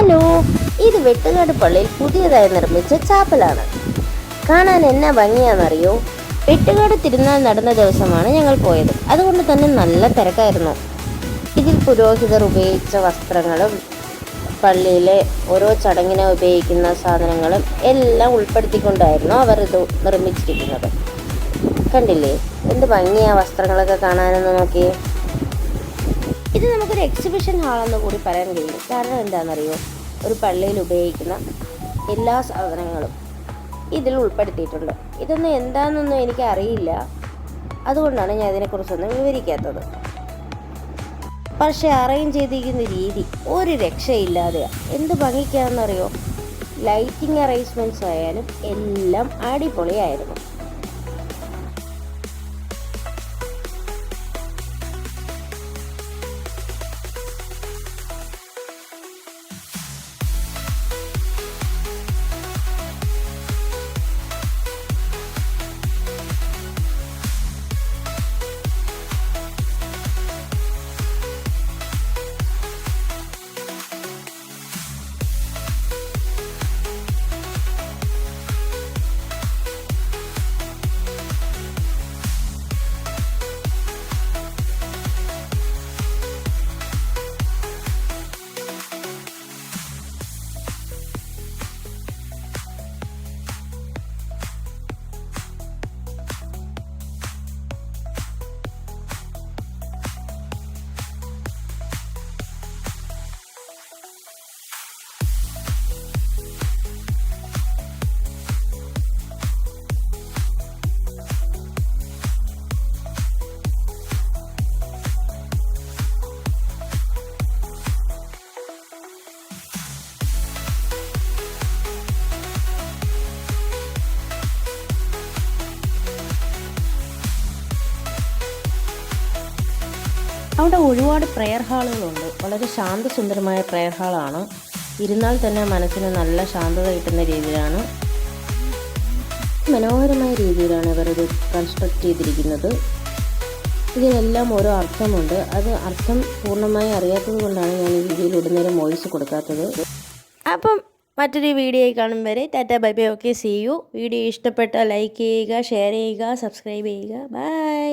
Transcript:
Hello, ഇത് വെട്ടുകാട് പള്ളിയിൽ പുതിയതായി നിർമ്മിച്ച ചാപ്പലാണ്. കാണാൻ എന്നാ ഭംഗിയാണെന്നറിയോ? വെട്ടുകാട് തിരുനാൾ നടന്ന ദിവസമാണ് ഞങ്ങൾ പോയത്. അതുകൊണ്ട് തന്നെ നല്ല തിരക്കായിരുന്നു. ഇതിൽ പുരോഹിതർ ഉപയോഗിച്ച വസ്ത്രങ്ങളും പള്ളിയിലെ ഓരോ ചടങ്ങിനെ ഉപയോഗിക്കുന്ന സാധനങ്ങളും എല്ലാം ഉൾപ്പെടുത്തിക്കൊണ്ടായിരുന്നു അവർ ഇത് നിർമ്മിച്ചിരിക്കുന്നത്. കണ്ടില്ലേ എന്ത് ഭംഗിയാ വസ്ത്രങ്ങളൊക്കെ കാണാനെന്ന് നോക്കിയേ. ഇത് നമുക്കൊരു എക്സിബിഷൻ ഹാളെന്ന് കൂടി പറയാൻ കഴിയും. കാരണം എന്താണെന്നറിയോ, ഒരു പള്ളിയിൽ ഉപയോഗിക്കുന്ന എല്ലാ സാധനങ്ങളും ഇതിൽ ഉൾപ്പെടുത്തിയിട്ടുണ്ട്. ഇതൊന്നും എന്താണെന്നൊന്നും എനിക്ക് അറിയില്ല, അതുകൊണ്ടാണ് ഞാൻ ഇതിനെക്കുറിച്ചൊന്നും വിവരിക്കാത്തത്. പക്ഷെ അറേഞ്ച് ചെയ്തിരിക്കുന്ന രീതി ഒരു രക്ഷയില്ലാതെയാണ്. എന്ത് ഭംഗിക്കാണെന്നറിയോ, ലൈറ്റിംഗ് അറേഞ്ച്മെൻറ്റ്സ് ആയാലും എല്ലാം അടിപൊളിയായിരുന്നു. അവിടെ ഒരുപാട് പ്രെയർ ഹാളുകളുണ്ട്. വളരെ ശാന്തസുന്ദരമായ പ്രെയർ ഹാളാണ്. ഇരുന്നാൽ തന്നെ മനസ്സിന് നല്ല ശാന്തത കിട്ടുന്ന രീതിയിലാണ്, മനോഹരമായ രീതിയിലാണ് ഇവരത് കൺസ്ട്രക്ട് ചെയ്തിരിക്കുന്നത്. ഇതിനെല്ലാം ഓരോ അർത്ഥമുണ്ട്. അത് അർത്ഥം പൂർണ്ണമായി അറിയാത്തത് കൊണ്ടാണ് ഞാൻ ഈ വീഡിയോയിൽ ഉടനേരം വോയിസ് കൊടുക്കാത്തത്. അപ്പം മറ്റൊരു വീഡിയോയിൽ കാണും വരെ ta ta bye bye. Okay, see you. Video ഇഷ്ടപ്പെട്ടാൽ ലൈക്ക് ചെയ്യുക, ഷെയർ ചെയ്യുക, സബ്സ്ക്രൈബ് ചെയ്യുക. ബൈ.